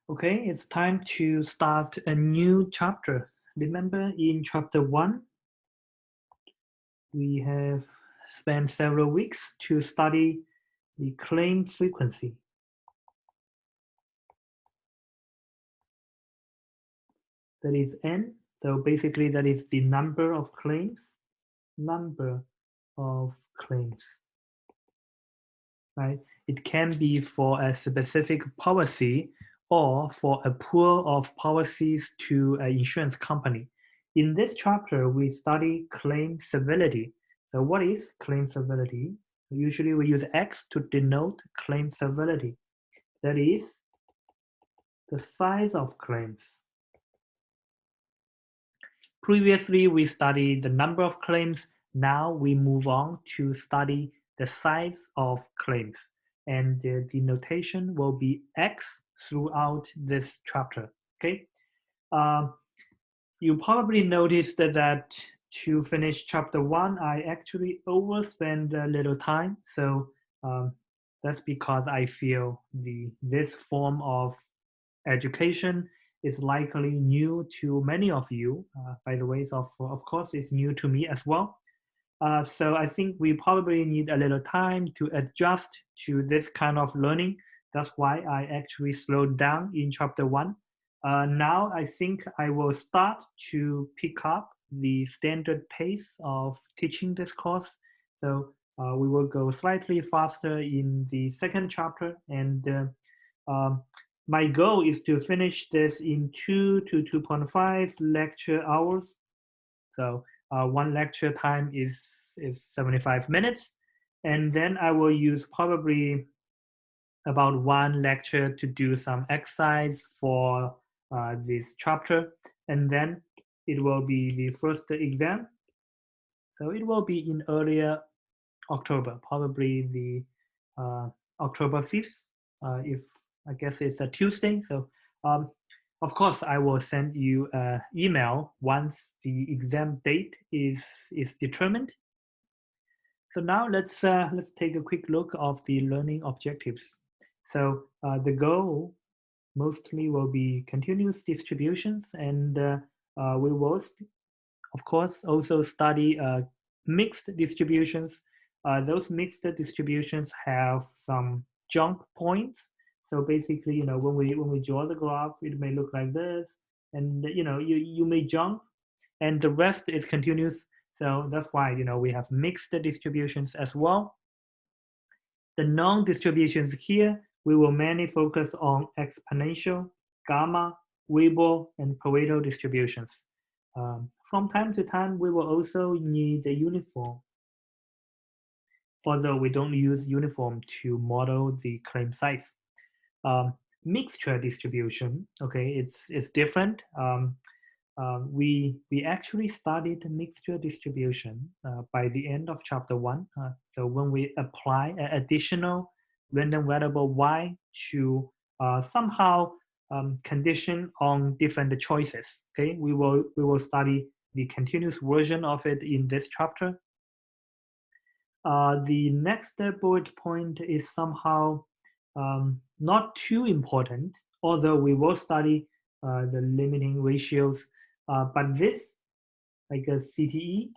Okay, it's time to start a new chapter. Remember in chapter 1, we have spent several weeks to study the claim frequency. That is N. So basically that is the number of claims, right? It can be for a specific policy or for a pool of policies to an insurance company. In this chapter, we study claim severity. So what is claim severity? Usually we use X to denote claim severity. That is the size of claims. Previously, we studied the number of claims. Now we move on to study the size of claims. And the notation will be X throughout this chapter, okay? You probably noticed that to finish chapter 1, I actually overspent a little time. So that's because I feel this form of education is likely new to many of you. By the way, of course, it's new to me as well. So I think we probably need a little time to adjust to this kind of learning. That's why I actually slowed down in chapter 1. Now I think I will start to pick up the standard pace of teaching this course. So we will go slightly faster in the second chapter, and my goal is to finish this in 2 to 2.5 lecture hours. So one lecture time is 75 minutes. And then I will use probably about one lecture to do some exercise for this chapter. And then it will be the first exam. So it will be in earlier October, probably the October 5th, if I guess it's a Tuesday. So of course, I will send you an email once the exam date is determined. So now let's take a quick look of the learning objectives. So the goal mostly will be continuous distributions, and we will, of course, also study mixed distributions. Those mixed distributions have some jump points. So basically, when we draw the graph, it may look like this, and you may jump, and the rest is continuous. So that's why we have mixed distributions as well. The non-distributions here, we will mainly focus on exponential, gamma, Weibull, and Pareto distributions. From time to time, we will also need a uniform, although we don't use uniform to model the claim size. Mixture distribution, okay, it's different. We actually studied mixture distribution by the end of chapter 1. So when we apply an additional random variable y to somehow condition on different choices, okay, we will study the continuous version of it in this chapter. The next bullet point is somehow not too important, although we will study the limiting ratios. But this, like a CTE,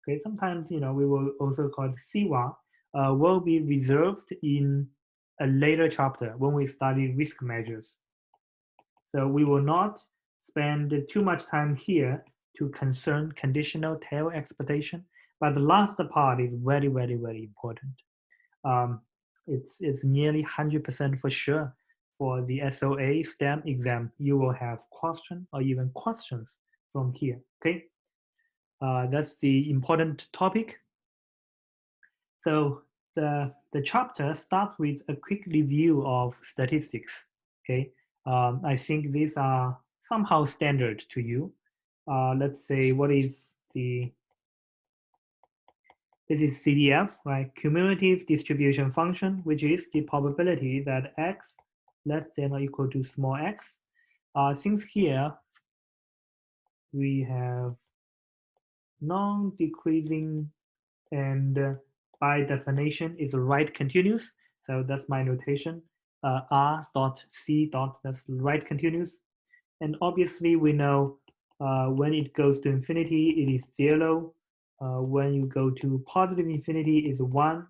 okay, sometimes we will also call it CWA, will be reserved in a later chapter when we study risk measures. So we will not spend too much time here to concern conditional tail expectation, but the last part is very, very, very important. It's nearly 100% for sure for the SOA STEM exam, you will have question or even questions from here, okay? That's the important topic. So the chapter starts with a quick review of statistics, okay? I think these are somehow standard to you. Let's say what is this is CDF, right? Cumulative distribution function, which is the probability that x less than or equal to small x. Since here we have non-decreasing and by definition is right continuous. So that's my notation. R dot C dot, that's right continuous. And obviously we know when it goes to infinity, it is 0. When you go to positive infinity, is 1.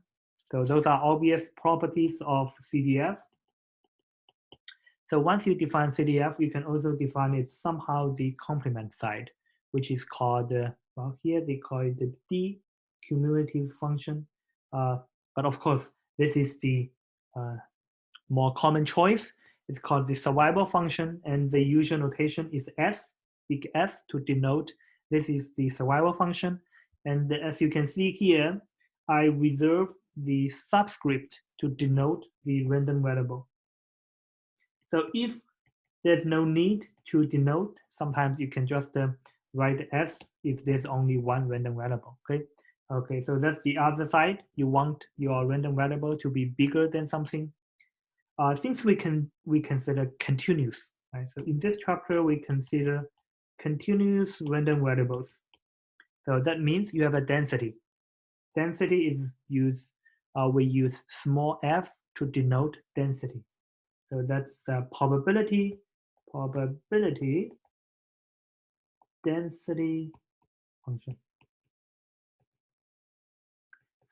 So those are obvious properties of CDF. So once you define CDF, you can also define it somehow the complement side, which is called, well, here they call it the D cumulative function. But of course, this is the more common choice. It's called the survival function, and the usual notation is S, big S, to denote this is the survival function. And as you can see here, I reserve the subscript to denote the random variable. So if there's no need to denote, sometimes you can just write S if there's only one random variable, okay? Okay, so that's the other side. You want your random variable to be bigger than something. Since we consider continuous, right? So in this chapter, we consider continuous random variables. So that means you have a density. Density is used, we use small f to denote density. So that's probability density function.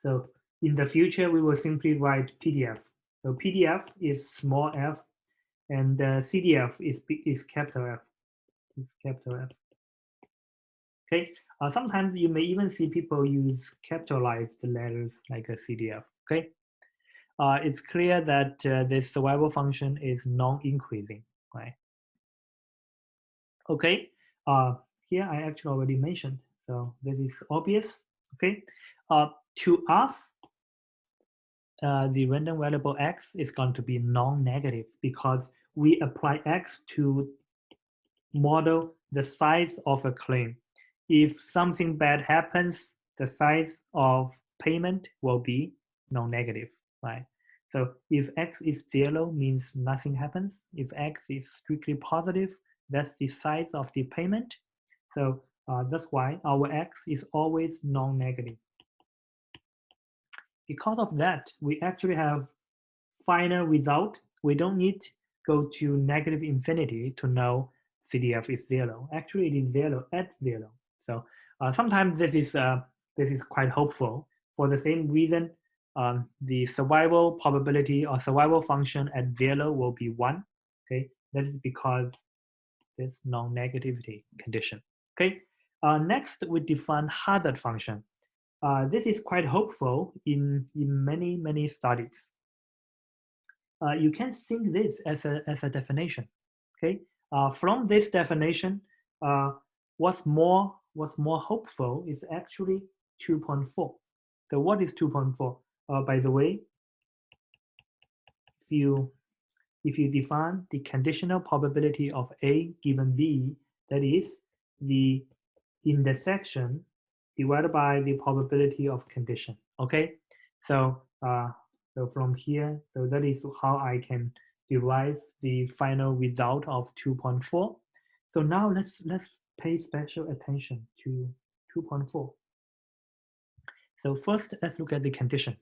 So in the future, we will simply write PDF. So PDF is small f, and CDF is capital F. Is capital F. Okay. Sometimes you may even see people use capitalized letters like a CDF. Okay. It's clear that this survival function is non-increasing, right? Okay. Here I actually already mentioned, so this is obvious. Okay. To us, the random variable x is going to be non-negative because we apply x to model the size of a claim. If something bad happens, the size of payment will be non-negative, right? So if x is 0, means nothing happens. If x is strictly positive, that's the size of the payment. So that's why our x is always non-negative. Because of that, we actually have final result. We don't need to go to negative infinity to know CDF is 0. Actually, it is 0 at 0. So sometimes this is quite hopeful. For the same reason, the survival probability or survival function at 0 will be 1. Okay, that is because this non-negativity condition. Okay, next we define hazard function. This is quite hopeful in many studies. You can think this as a definition. Okay, from this definition, what's more hopeful is actually 2.4. So what is 2.4? By the way, if you define the conditional probability of A given B, that is the intersection divided by the probability of condition. Okay, so so from here, so that is how I can derive the final result of 2.4. So now let's pay special attention to 2.4. So first, let's look at the condition.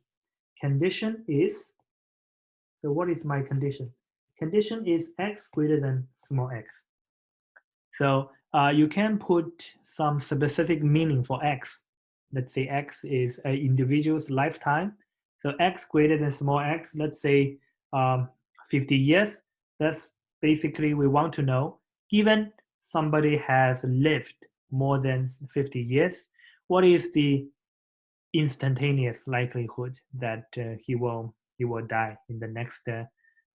Condition is, so what is my condition? Condition is x greater than small x. So you can put some specific meaning for x. Let's say x is an individual's lifetime. So x greater than small x, let's say 50 years. That's basically we want to know, given somebody has lived more than 50 years, what is the instantaneous likelihood that he will die in the next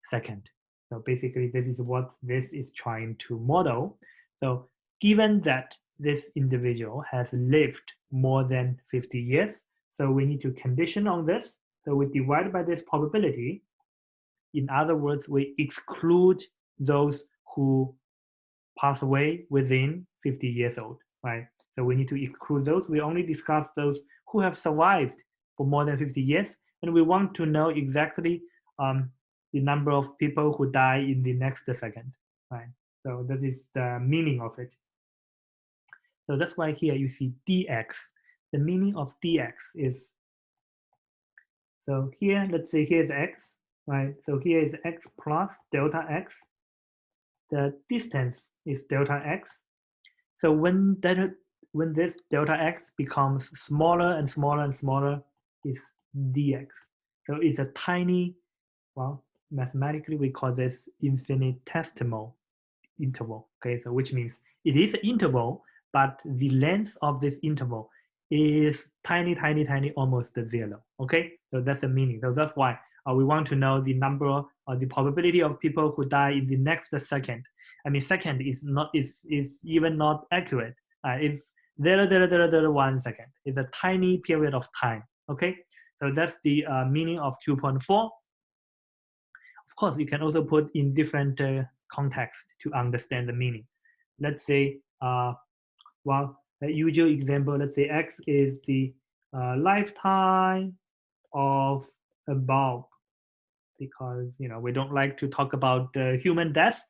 second? So basically, this is what this is trying to model. So given that this individual has lived more than 50 years, so we need to condition on this. So we divide by this probability. In other words, we exclude those who pass away within 50 years old, right? So we need to exclude those. We only discuss those who have survived for more than 50 years, and we want to know exactly the number of people who die in the next second, right? So that is the meaning of it. So that's why here you see dx. The meaning of dx is, so here, let's say here's x, right? So here is x plus delta x. The distance is delta x. So when this delta x becomes smaller and smaller and smaller, is dx. So it's a tiny, well, mathematically we call this infinitesimal interval. Okay, so which means it is an interval, but the length of this interval is tiny, tiny, tiny, almost zero. Okay, so that's the meaning. So that's why we want to know the number or the probability of people who die in the next second. I mean, second is even not accurate. It's 0.0001 second. It's a tiny period of time. Okay, so that's the meaning of 2.4. Of course, you can also put in different context to understand the meaning. Let's say, well, a usual example, let's say X is the lifetime of a bulb, because we don't like to talk about human death.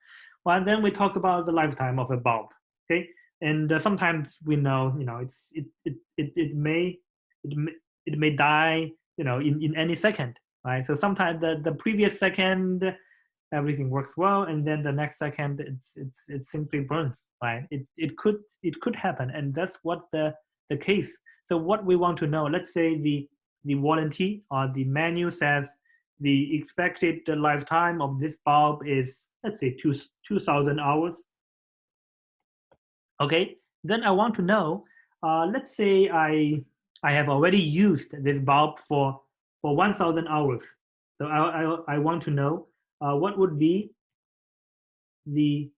Well, then we talk about the lifetime of a bulb. Okay, and sometimes we know, it may die, in any second, right? So sometimes the previous second everything works well, and then the next second it simply burns, right? It could happen, and that's what the case. So what we want to know, let's say the warranty or the manual says the expected lifetime of this bulb is, let's say, 2,000 hours. Okay, then I want to know, let's say I have already used this bulb for 1,000 hours. So I want to know what would be the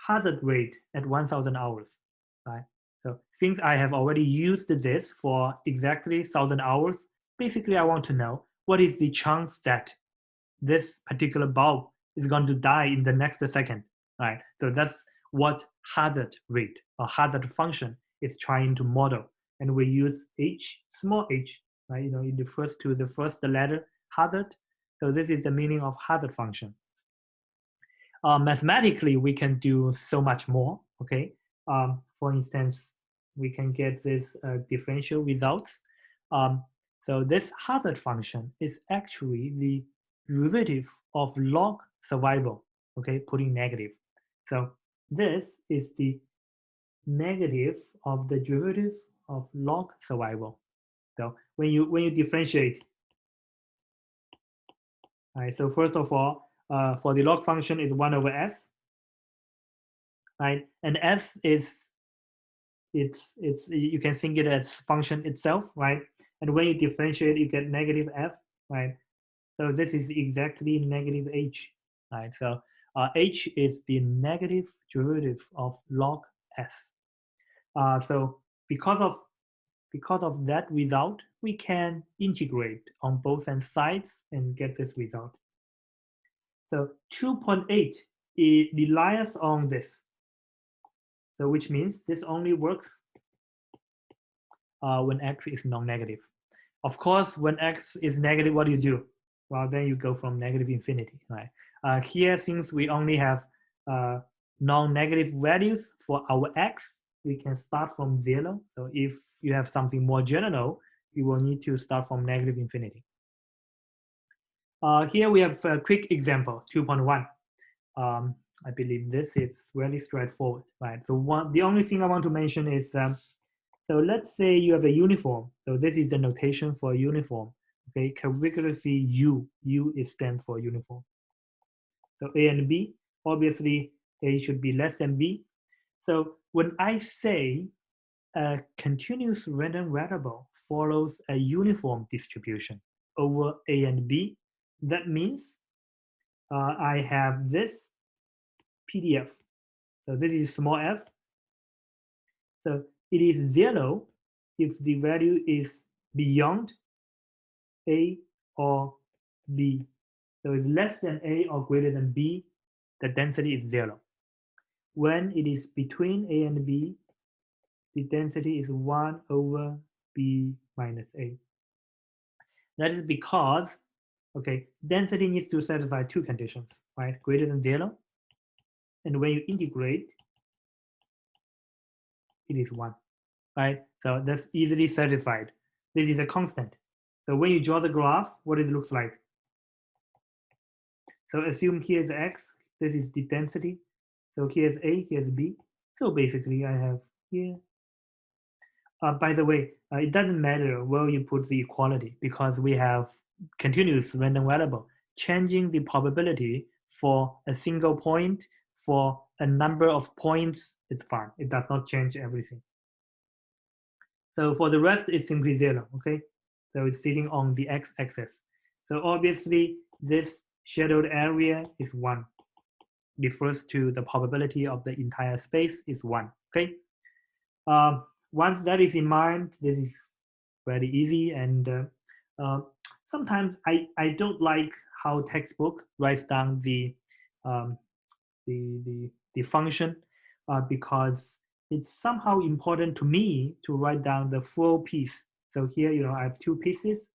hazard rate at 1,000 hours, right? So since I have already used this for exactly 1,000 hours, basically I want to know what is the chance that this particular bulb is going to die in the next second, right? So that's what hazard rate or hazard function is trying to model. And we use h, small h, right? It refers to the first letter, hazard. So this is the meaning of hazard function. Mathematically, we can do so much more, okay? For instance, we can get this differential results. So this hazard function is actually the derivative of log survival, okay, putting negative. So this is the negative of the derivative of log survival. So when you differentiate, all right, so first of all, for the log function is 1 over s, right? And s is it's you can think it as function itself, right? And when you differentiate, you get negative f, right? So this is exactly negative h, right? So h is the negative derivative of log s. So because of that result, we can integrate on both sides and get this result. So 2.8 it relies on this. So which means this only works when x is non-negative. Of course, when x is negative, what do you do? Well, then you go from negative infinity, right? Here, since we only have non-negative values for our x, we can start from 0. So if you have something more general, you will need to start from negative infinity. Here we have a quick example, 2.1. I believe this is really straightforward, right? So the only thing I want to mention is, so let's say you have a uniform. So this is the notation for uniform. Okay, calligraphy U. U is stands for uniform. So A and B, obviously A should be less than B. So when I say a continuous random variable follows a uniform distribution over A and B, that means I have this PDF. So this is small f. So it is 0 if the value is beyond A or B. So it's less than A or greater than B, the density is 0. When it is between A and B, the density is 1 over B minus A. That is because, okay, density needs to satisfy two conditions, right? Greater than 0. And when you integrate, it is 1, right? So that's easily satisfied. This is a constant. So when you draw the graph, what it looks like? So assume here is X, this is the density. So here's A, here's B. So basically I have here. By the way, it doesn't matter where you put the equality because we have continuous random variable. Changing the probability for a single point for a number of points, it's fine. It does not change everything. So for the rest, it's simply 0, okay? So it's sitting on the x-axis. So obviously, this shadowed area is 1. Refers to the probability of the entire space is 1, okay? Once that is in mind, this is very easy. And sometimes I don't like how textbook writes down um, the function because it's somehow important to me to write down the full piece. So here, I have 2 pieces.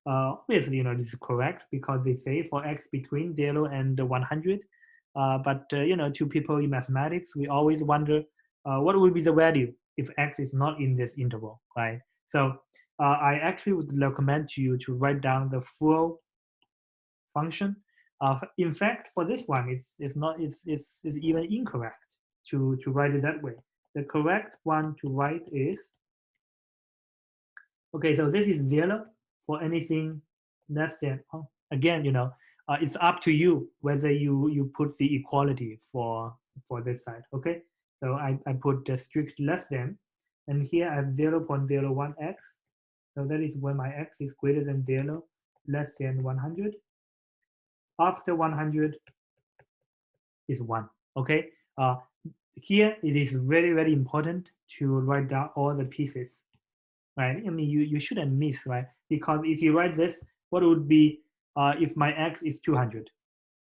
Obviously, this is correct because they say for x between 0 and 100. But, to people in mathematics, we always wonder what will be the value if x is not in this interval, right? So I actually would recommend you to write down the full function. In fact, for this one, it's even incorrect to write it that way. The correct one to write is, okay, so this is 0 for anything less than, again, it's up to you whether you put the equality for this side, okay? So I put the strict less than, and here I have 0.01x. So that is when my x is greater than 0, less than 100. After 100 is 1, okay? Here it is very, very important to write down all the pieces, right? I mean, you shouldn't miss, right? Because if you write this, what would be if my x is 200,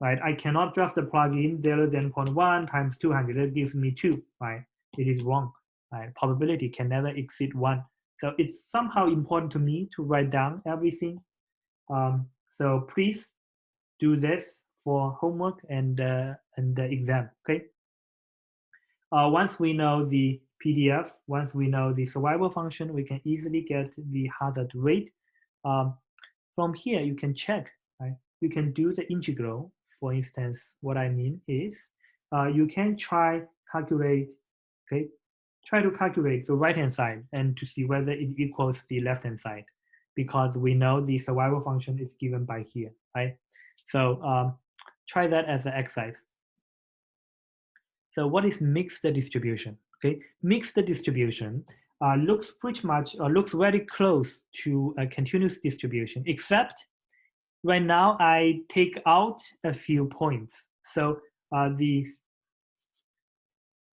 right? I cannot just plug in 0.1 times 200. That gives me 2, right? It is wrong, right? Probability can never exceed 1. So it's somehow important to me to write down everything. So please do this for homework and the exam, okay? Once we know the PDF, once we know the survival function, we can easily get the hazard rate. From here, you can check, right? You can do the integral. For instance, what I mean is you can try calculate, okay? Try to calculate the right-hand side and to see whether it equals the left-hand side because we know the survival function is given by here, right? So try that as an exercise. So what is mixed distribution? Okay, mixed distribution looks pretty much looks very close to a continuous distribution, except right now I take out a few points. So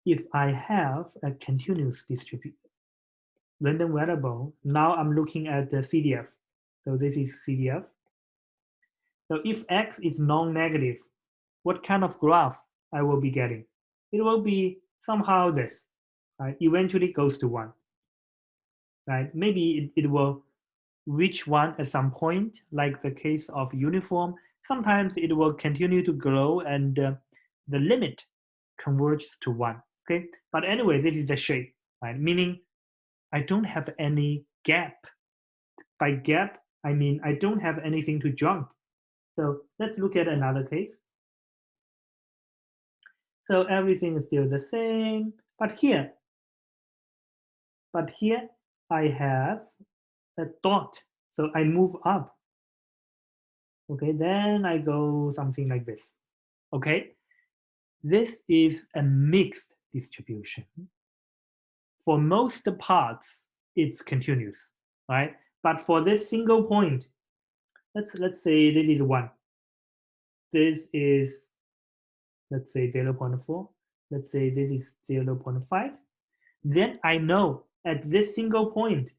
if I have a continuous distribution, random variable, now I'm looking at the CDF. So this is CDF. So if x is non-negative, what kind of graph I will be getting? It will be somehow this, right? Eventually goes to 1, right? Maybe it will reach 1 at some point, like the case of uniform. Sometimes it will continue to grow and the limit converges to 1, okay? But anyway, this is the shape, right? Meaning I don't have any gap. By gap, I mean I don't have anything to jump. So let's look at another case. So everything is still the same, but here I have a dot. So I move up. Okay, then I go something like this. Okay, this is a mixed distribution. For most parts, it's continuous, right? But for this single point, let's say this is 1. This is, let's say 0.4. Let's say this is 0.5. Then I know at this single point,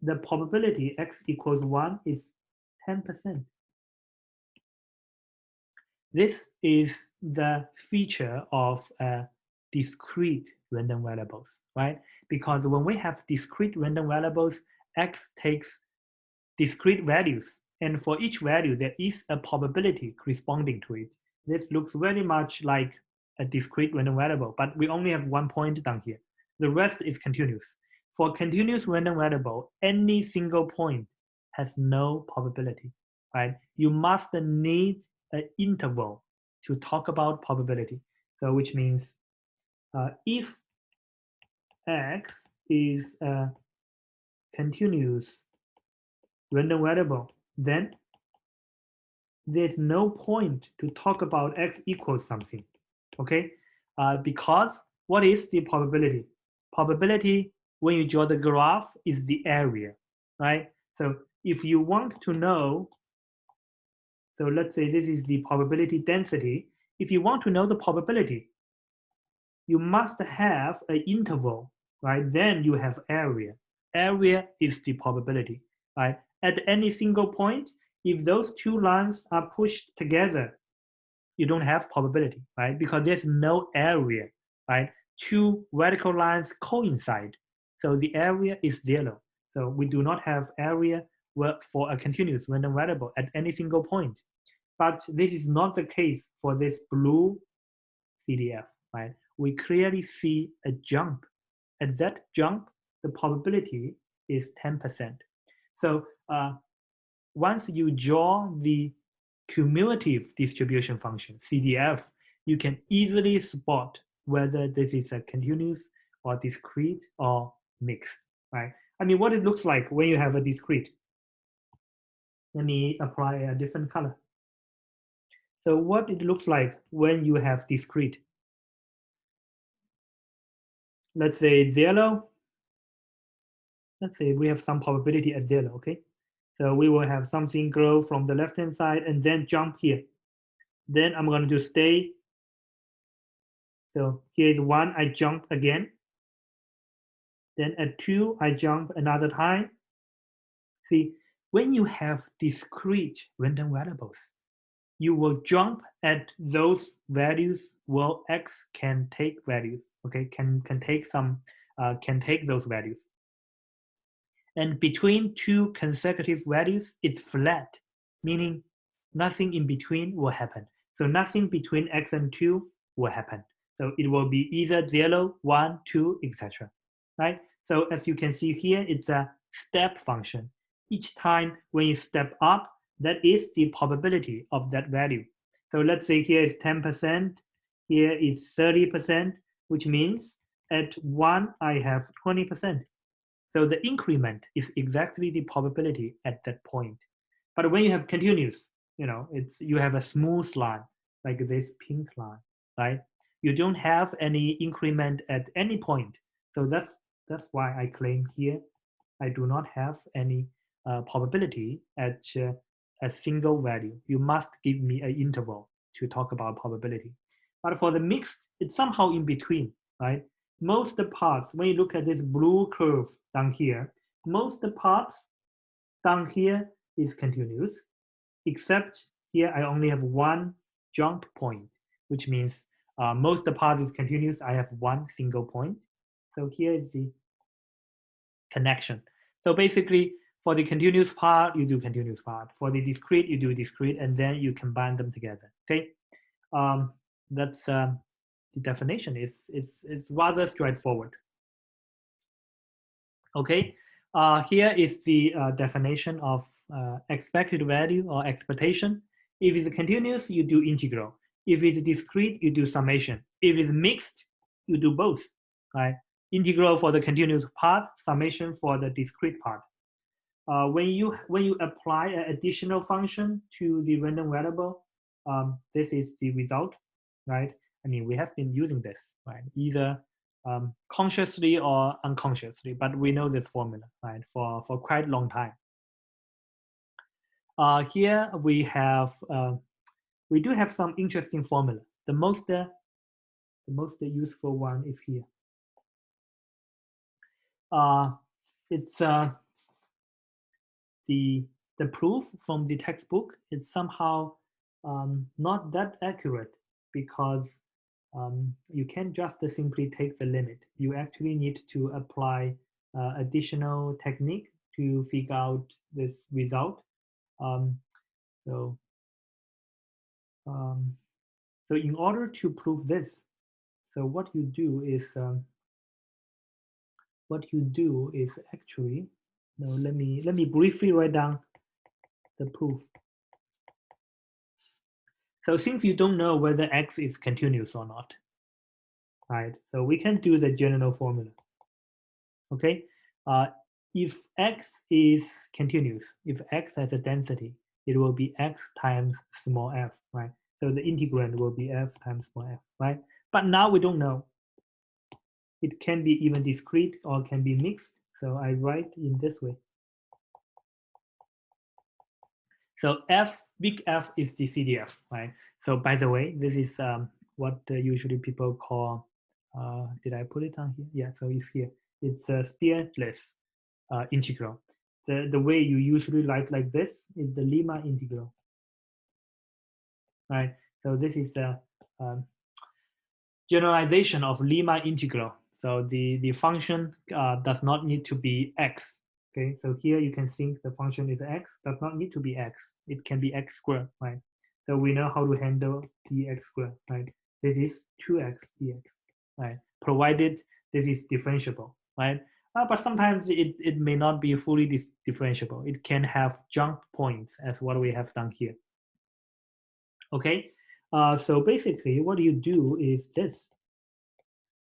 the probability x equals 1 is 10%. This is the feature of discrete random variables, right? Because when we have discrete random variables, x takes discrete values, and for each value, there is a probability corresponding to it. This looks very much like a discrete random variable, but we only have 1 point down here. The rest is continuous. For continuous random variable, any single point has no probability, right? You must need an interval to talk about probability. So which means if x is a continuous random variable, then there's no point to talk about x equals something, okay? Because what is the probability? Probability, when you draw the graph, is the area, right? So if you want to know, so let's say this is the probability density. If you want to know the probability, you must have an interval, right? Then you have area. Area is the probability, right? At any single point, if those two lines are pushed together, you don't have probability, right? Because there's no area, right? Two vertical lines coincide, so the area is 0. So we do not have area for a continuous random variable at any single point. But this is not the case for this blue CDF, right? We clearly see a jump. At that jump, the probability is 10%. So once you draw the cumulative distribution function, CDF, you can easily spot whether this is a continuous or discrete or mixed, right? I mean, what it looks like when you have a discrete. Let me apply a different color. So what it looks like when you have discrete. Let's say 0. Let's say we have some probability at 0, okay? So we will have something grow from the left-hand side and then jump here. Then I'm going to stay. So here is 1, I jump again. Then at 2, I jump another time. See, when you have discrete random variables, you will jump at those values where x can take values, okay, can take those values. And between two consecutive values, it's flat, meaning nothing in between will happen. So nothing between x and 2 will happen. So it will be either 0, 1, 2, etc. Right? So as you can see here, it's a step function. Each time when you step up, that is the probability of that value. So let's say here is 10%, here is 30%, which means at 1, I have 20%. So the increment is exactly the probability at that point. But when you have continuous, you have a smooth line, like this pink line, right? You don't have any increment at any point. So that's why I claim here I do not have any probability at a single value. You must give me an interval to talk about probability. But for the mixed, it's somehow in between, right? Most parts, when you look at this blue curve down here, most parts down here is continuous, except here I only have one jump point, which means most part is continuous. I have one single point. So here is the connection. So basically, for the continuous part, you do continuous part. For the discrete, you do discrete, and then you combine them together. Okay, that's the definition. It's rather straightforward. Okay, here is the definition of expected value or expectation. If it's continuous, you do integral. If it's discrete, you do summation. If it's mixed, you do both, right? Integral for the continuous part, summation for the discrete part. When you apply an additional function to the random variable, this is the result, right? I mean, we have been using this, right? Either consciously or unconsciously, but we know this formula, right? For quite a long time. Here we have we do have some interesting formula. The most useful one is here. It's the proof from the textbook is somehow not that accurate, because you can't just simply take the limit. You actually need to apply additional technique to figure out this result. So in order to prove this, so what you do is actually, no, let me briefly write down the proof. So since you don't know whether x is continuous or not, right? So we can do the general formula. Okay, uh, if x is continuous, if x has a density, it will be x times small f, right? So the integrand will be f times small f, right? But now we don't know. It can be even discrete or can be mixed. So I write in this way. So f, big F is the CDF, right? So by the way, this is what usually people call, did I put it on here? Yeah, so it's here. It's a steerless integral. The way you usually write like this is the lemma integral, right? So this is the generalization of lemma integral. So the function does not need to be x. Okay, so here you can think the function is x, does not need to be x. It can be x squared, right? So we know how to handle dx squared, right? This is 2x dx, right? Provided this is differentiable, right? But sometimes it may not be fully differentiable. It can have jump points as what we have done here. Okay, so basically what you do is this,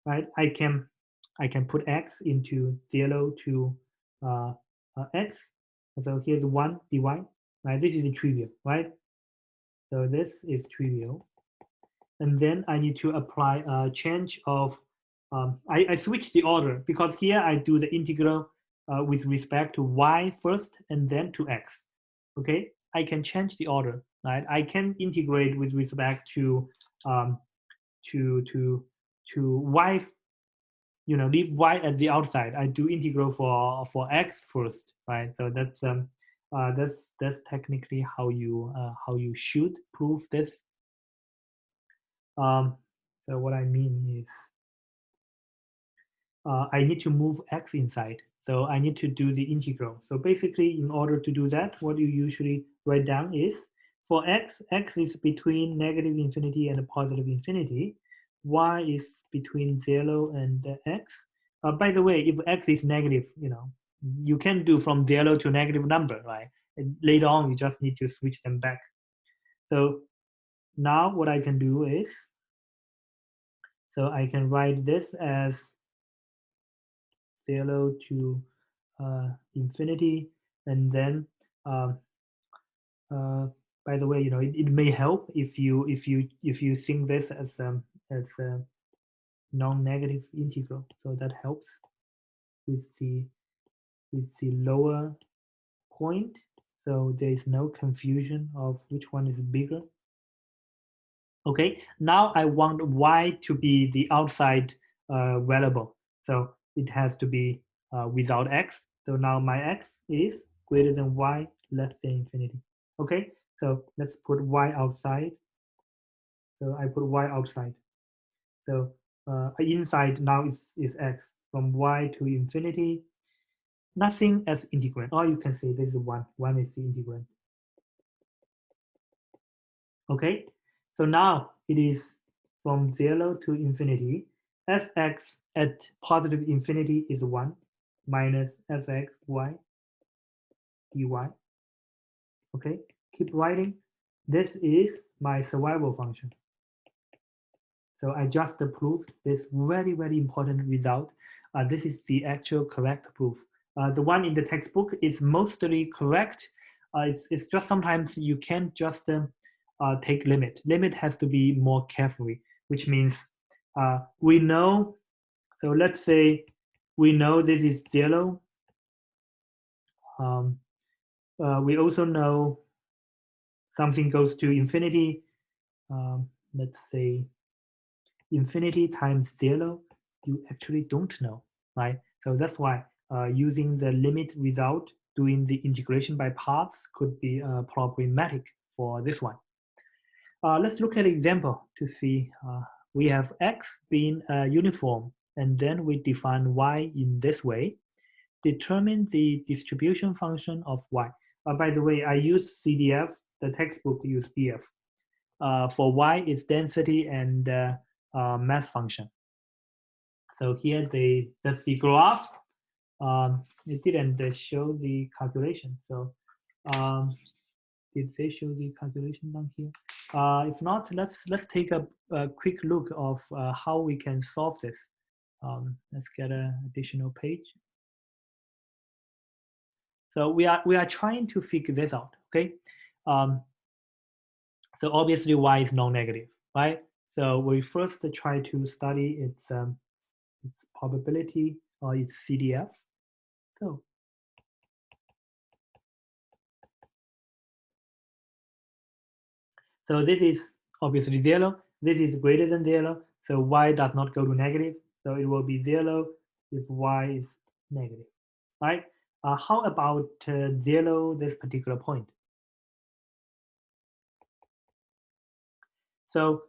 right? I can put x into 0 to x. So here's 1 dy, right? This is trivial, right? So this is trivial. And then I need to apply a change of, I switch the order because here I do the integral with respect to y first and then to x. Okay, I can change the order, right? I can integrate with respect to to y, leave y at the outside. I do integral for x first, right? So that's technically how you should prove this. So what I mean is I need to move x inside. So I need to do the integral. So basically, in order to do that, what you usually write down is for x, x is between negative infinity and positive infinity. Y is between 0 and x. By the way, if x is negative, you can do from 0 to negative number, right? And later on, you just need to switch them back. So now what I can do is, so I can write this as 0 to infinity, and then um, by the way, it may help if you think this as a non-negative integral, so that helps with the lower point, so there is no confusion of which one is bigger. Okay, now I want y to be the outside variable, so it has to be without x. So now my x is greater than y less than infinity. Okay, so let's put y outside. So I put y outside. So inside now is x. From y to infinity, nothing as integrand. Or you can say this is 1. 1 is the integrand. Okay, so now it is from 0 to infinity. Fx at positive infinity is 1 minus fxy dy. Okay, keep writing. This is my survival function. So I just proved this very, very important result. This is the actual correct proof. The one in the textbook is mostly correct. It's just sometimes you can't just take limit. Limit has to be more carefully, which means we know, so let's say we know this is 0. We also know something goes to infinity. Let's say infinity times 0, you actually don't know, right? So that's why using the limit without doing the integration by parts could be problematic for this one. Let's look at an example to see. We have x being uniform, and then we define y in this way. Determine the distribution function of y. By the way, I use CDF. The textbook use DF. For y, it's density and mass function. So here that's the graph. It didn't show the calculation. So did they show the calculation down here? If not, let's take a quick look of how we can solve this. Let's get an additional page. So we are trying to figure this out. Okay. So obviously y is non-negative, right? So we first try to study its probability or its CDF. So this is obviously 0. This is greater than 0. So y does not go to negative. So it will be 0 if y is negative, right? How about 0, this particular point? So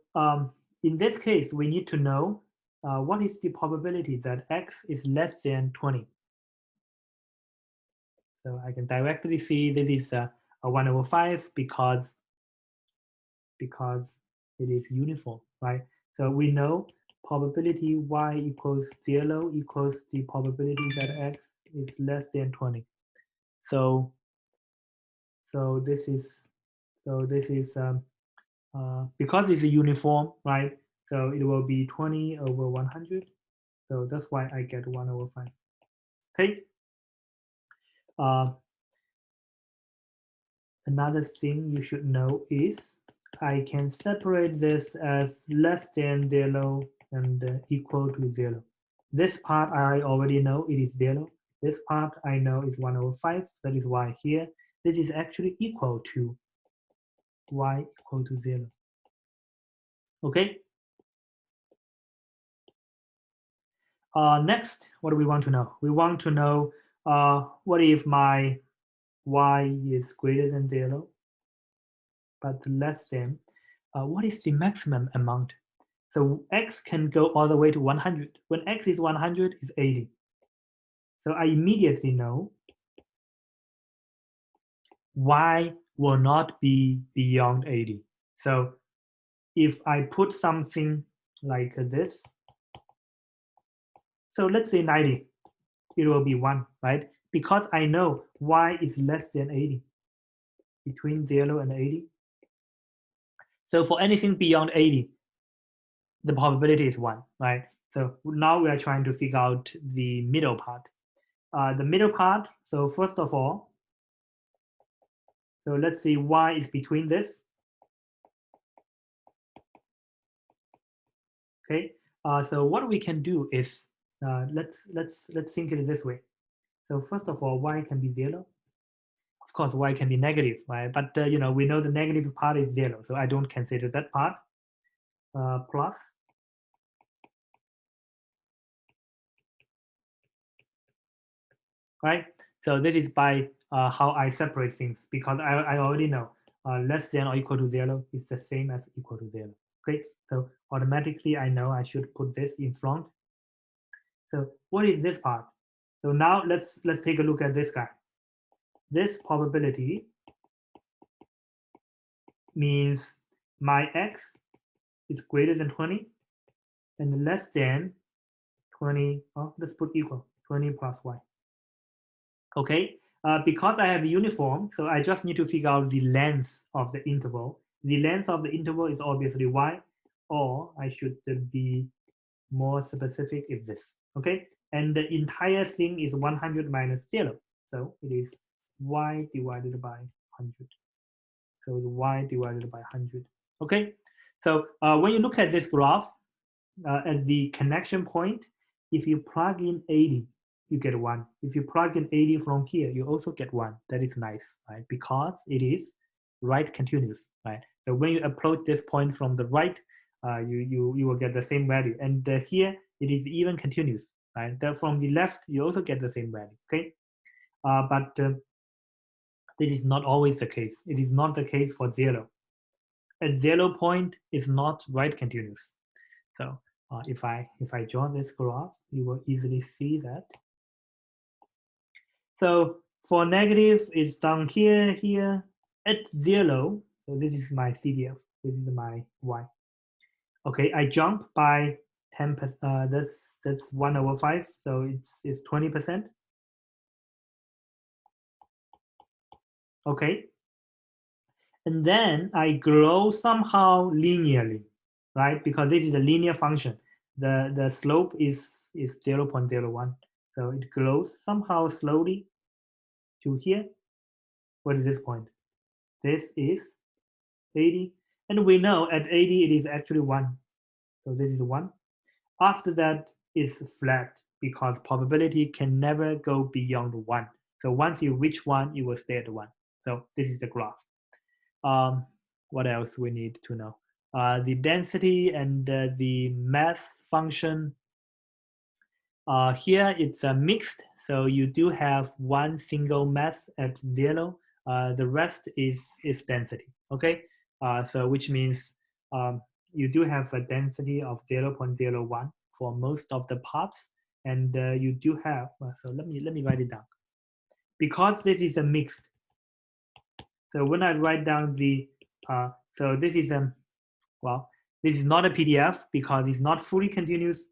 in this case, we need to know what is the probability that x is less than 20. So I can directly see this is a 1 over 5 because it is uniform, right? So we know probability y equals 0 equals the probability that x is less than 20. So this is because it's a uniform, right? So it will be 20 over 100. So that's why I get 1 over 5. Okay. Another thing you should know is I can separate this as less than 0 and equal to 0. This part I already know it is 0. This part I know is 1 over 5. That is why here this is actually equal to y equal to 0. Okay. Next, what do we want to know? We want to know what if my y is greater than 0 but less than, what is the maximum amount? So x can go all the way to 100. When x is 100, is 80. So I immediately know y will not be beyond 80. So if I put something like this, so let's say 90, it will be 1, right? Because I know y is less than 80, between 0 and 80. So for anything beyond 80, the probability is 1, right? So now we are trying to figure out the middle part. The middle part, so first of all, so let's say y is between this. Okay, so what we can do is let's think it this way. So first of all, y can be 0. Of course, y can be negative, right? But you know, we know the negative part is 0, so I don't consider that part. Plus, right? So this is by how I separate things, because I already know less than or equal to 0 is the same as equal to 0. Okay, so automatically I know I should put this in front. So what is this part? So now let's take a look at this guy. This probability means my x is greater than 20 and less than 20. Oh, let's put equal 20 plus y. Okay, because I have a uniform, so I just need to figure out the length of the interval. The length of the interval is obviously y, or I should be more specific is this. Okay, and the entire thing is 100 minus 0. So it is y divided by 100. So it's y divided by 100. Okay, so when you look at this graph, at the connection point, if you plug in 80, you get 1. If you plug in 80 from here, you also get 1. That is nice, right? Because it is right continuous, right? So when you approach this point from the right, you will get the same value. And here, it is even continuous, right? From the left, you also get the same value, okay? But this is not always the case. It is not the case for 0. At 0 point is not right continuous. So if I draw this graph, you will easily see that. So for negative, it's down here, here. At 0, so this is my CDF. This is my y. Okay, I jump by 10%. That's 1 over 5. So it's 20%. Okay, And then I grow somehow linearly, right? Because this is a linear function. The slope is 0.01. So it grows somehow slowly to here. What is this point? This is 80. And we know at 80 it is actually 1. So this is 1. After that, it's flat because probability can never go beyond 1. So once you reach 1, you will stay at 1. So this is the graph. Um, what else we need to know? The density and the mass function. Here it's a mixed, so you do have one single mass at 0. The rest is density. Okay, so which means you do have a density of 0.01 for most of the parts, and you do have. So let me write it down because this is a mixed. So when I write down the so this is well, this is not a PDF because it's not fully continuous,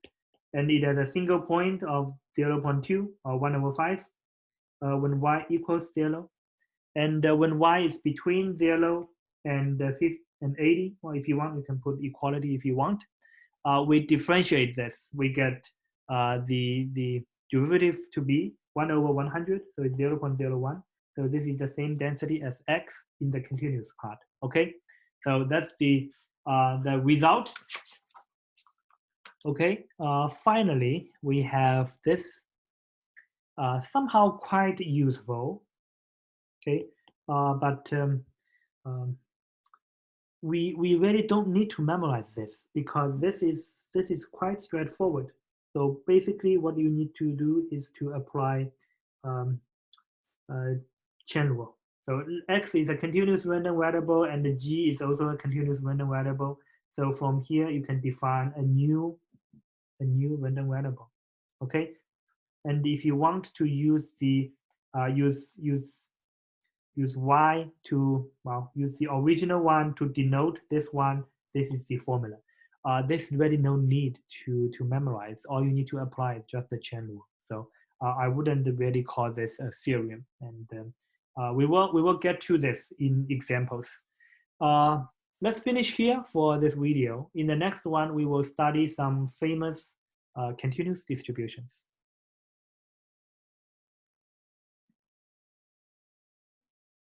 and it has a single point of 0.2 or 1/5 when y equals 0. And when y is between 0 and 80, or if you want, you can put equality if you want. We differentiate this. We get the derivative to be 1/100, so it's 0.01. So this is the same density as x in the continuous part. Okay, so that's the result. Okay, finally, we have this somehow quite useful. Okay, but we really don't need to memorize this because this is quite straightforward. So basically, what you need to do is to apply um, chain rule. So x is a continuous random variable, and the g is also a continuous random variable. So from here, you can define a new random variable. Okay, and if you want to use the use y to use the original one to denote this one, this is the formula. There's really no need to memorize. All you need to apply is just the chain rule. So I wouldn't really call this a theorem, and we will get to this in examples. Uh, let's finish here for this video. In the next one, we will study some famous continuous distributions.